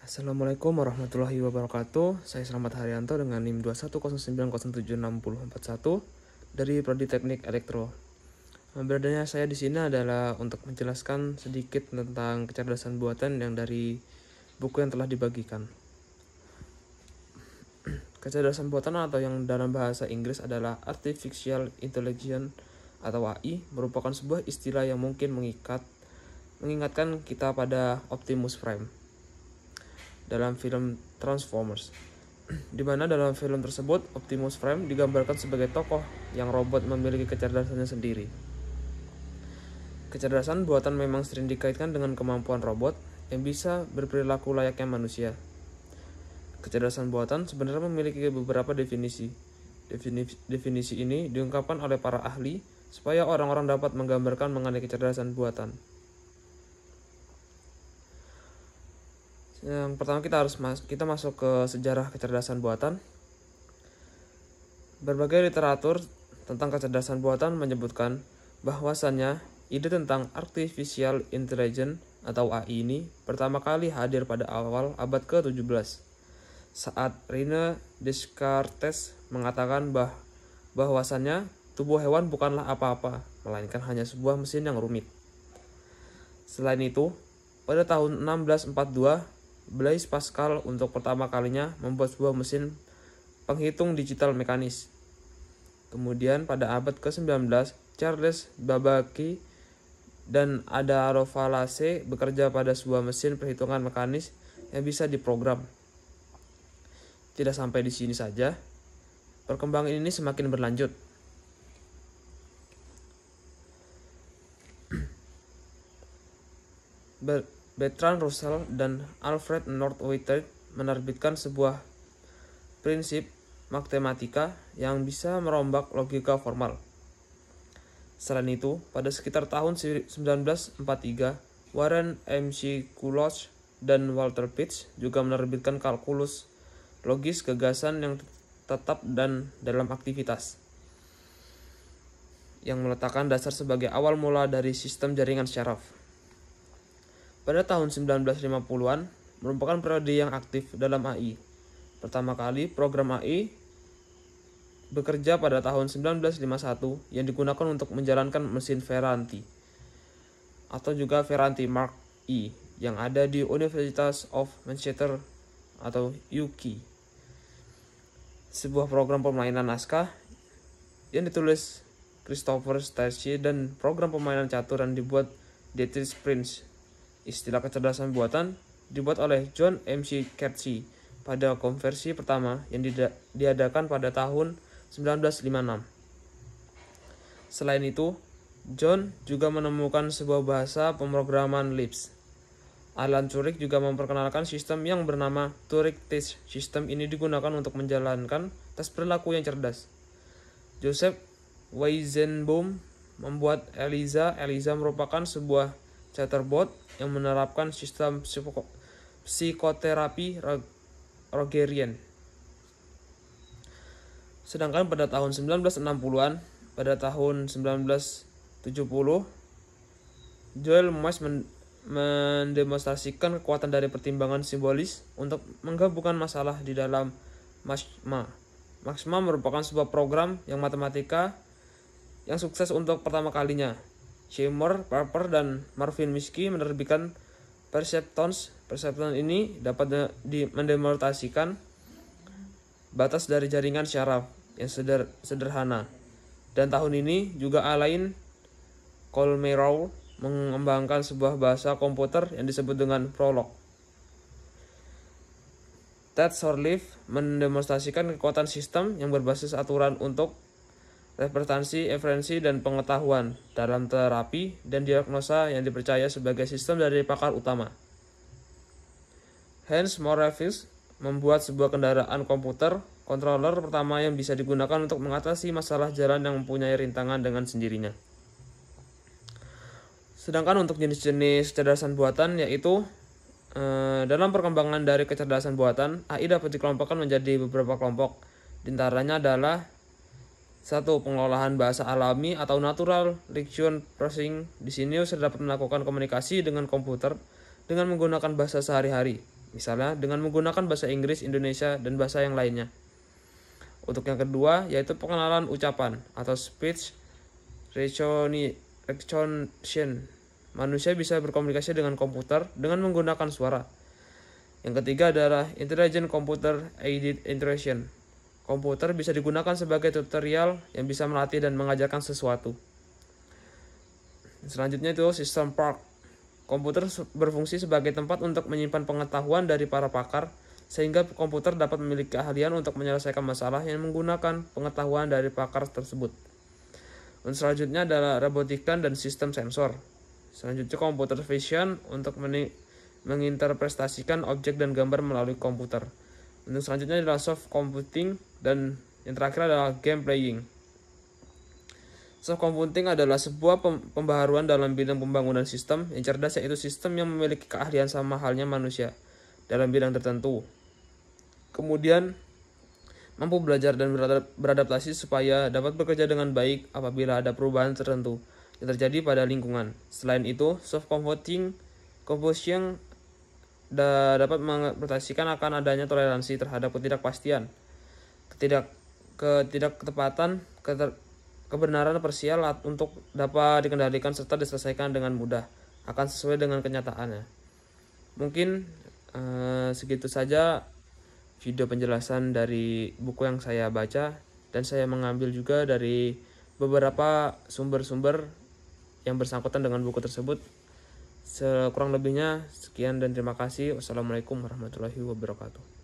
Assalamualaikum warahmatullahi wabarakatuh. Saya Slamet Haryanto dengan NIM 21090076041 dari Prodi Teknik Elektro. Beradanya saya di sini adalah untuk menjelaskan sedikit tentang kecerdasan buatan yang dari buku yang telah dibagikan. Kecerdasan buatan atau yang dalam bahasa Inggris adalah Artificial Intelligence atau AI merupakan sebuah istilah yang mungkin mengingatkan kita pada Optimus Prime dalam film Transformers, di mana dalam film tersebut Optimus Prime digambarkan sebagai tokoh yang robot memiliki kecerdasannya sendiri. Kecerdasan buatan memang sering dikaitkan dengan kemampuan robot yang bisa berperilaku layaknya manusia. Kecerdasan buatan sebenarnya memiliki beberapa definisi. Definisi ini diungkapkan oleh para ahli supaya orang-orang dapat menggambarkan mengenai kecerdasan buatan. Yang pertama kita masuk ke sejarah kecerdasan buatan. Berbagai literatur tentang kecerdasan buatan menyebutkan bahwasannya ide tentang artificial intelligence atau AI ini pertama kali hadir pada awal abad ke-17 saat René Descartes mengatakan bahwasannya tubuh hewan bukanlah apa-apa, melainkan hanya sebuah mesin yang rumit. Selain itu, pada tahun 1642 Blaise Pascal untuk pertama kalinya membuat sebuah mesin penghitung digital mekanis. Kemudian pada abad ke-19, Charles Babbage dan Ada Lovelace bekerja pada sebuah mesin perhitungan mekanis yang bisa diprogram. Tidak sampai di sini saja, perkembangan ini semakin berlanjut. Bertrand Russell dan Alfred North Whitehead menerbitkan sebuah prinsip matematika yang bisa merombak logika formal. Selain itu, pada sekitar tahun 1943, Warren McCulloch dan Walter Pitts juga menerbitkan kalkulus logis gagasan yang tetap dan dalam aktivitas, yang meletakkan dasar sebagai awal mula dari sistem jaringan syaraf. Pada tahun 1950-an merupakan periode yang aktif dalam AI. Pertama kali program AI bekerja pada tahun 1951 yang digunakan untuk menjalankan mesin Ferranti atau juga Ferranti Mark I yang ada di University of Manchester atau UK. Sebuah program permainan naskah yang ditulis Christopher Stacey dan program permainan catur yang dibuat Dietrich Prince. Istilah kecerdasan buatan dibuat oleh John McCarthy pada konversi pertama yang diadakan pada tahun 1956. Selain itu, John juga menemukan sebuah bahasa pemrograman Lisp. Alan Turing juga memperkenalkan sistem yang bernama Turing Test. Sistem ini digunakan untuk menjalankan tes perilaku yang cerdas. Joseph Weizenbaum membuat ELIZA. ELIZA merupakan sebuah chatbot yang menerapkan sistem psikoterapi Rogerian. Sedangkan pada tahun 1960-an, pada tahun 1970, Joel Moyes mendemonstrasikan kekuatan dari pertimbangan simbolis untuk menggabungkan masalah di dalam MAXMA. MAXMA merupakan sebuah program yang matematika yang sukses untuk pertama kalinya. Seymour Papert dan Marvin Minsky menerbitkan Perceptrons. Perceptron ini dapat mendemonstrasikan batas dari jaringan syaraf yang sederhana. Dan tahun ini juga Alain Kolmogorov mengembangkan sebuah bahasa komputer yang disebut dengan Prolog. Ted Sorliff mendemonstrasikan kekuatan sistem yang berbasis aturan untuk representasi, eferensi, dan pengetahuan dalam terapi dan diagnosa yang dipercaya sebagai sistem dari pakar utama. Hans Moravec membuat sebuah kendaraan komputer controller pertama yang bisa digunakan untuk mengatasi masalah jalan yang mempunyai rintangan dengan sendirinya. Sedangkan untuk jenis-jenis kecerdasan buatan yaitu dalam perkembangan dari kecerdasan buatan, AI dapat dikelompokkan menjadi beberapa kelompok. Di antaranya adalah 1. Pengolahan bahasa alami atau natural language processing. Di sini user dapat melakukan komunikasi dengan komputer dengan menggunakan bahasa sehari-hari. misalnya dengan menggunakan bahasa Inggris, Indonesia, dan bahasa yang lainnya. Untuk yang kedua, yaitu pengenalan ucapan atau speech recognition. Manusia bisa berkomunikasi dengan komputer dengan menggunakan suara. Yang ketiga adalah Intelligent Computer Aided Interaction. Komputer bisa digunakan sebagai tutorial yang bisa melatih dan mengajarkan sesuatu. Selanjutnya itu System Park. Komputer berfungsi sebagai tempat untuk menyimpan pengetahuan dari para pakar, sehingga komputer dapat memiliki keahlian untuk menyelesaikan masalah yang menggunakan pengetahuan dari pakar tersebut. Dan selanjutnya adalah robotika dan sistem sensor. Selanjutnya computer vision untuk menginterpretasikan objek dan gambar melalui komputer. Untuk selanjutnya adalah soft computing, dan yang terakhir adalah game playing. Soft computing adalah sebuah pembaharuan dalam bidang pembangunan sistem yang cerdas, yaitu sistem yang memiliki keahlian sama halnya manusia dalam bidang tertentu. Kemudian mampu belajar dan beradaptasi supaya dapat bekerja dengan baik apabila ada perubahan tertentu yang terjadi pada lingkungan. Selain itu, soft computing dapat menginterpretasikan akan adanya toleransi terhadap ketidakpastian, ketidaktepatan, kebenaran parsial untuk dapat dikendalikan serta diselesaikan dengan mudah, akan sesuai dengan kenyataannya. Mungkin segitu saja video penjelasan dari buku yang saya baca, dan saya mengambil juga dari beberapa sumber-sumber yang bersangkutan dengan buku tersebut. Sekurang lebihnya sekian dan terima kasih. Wassalamualaikum warahmatullahi wabarakatuh.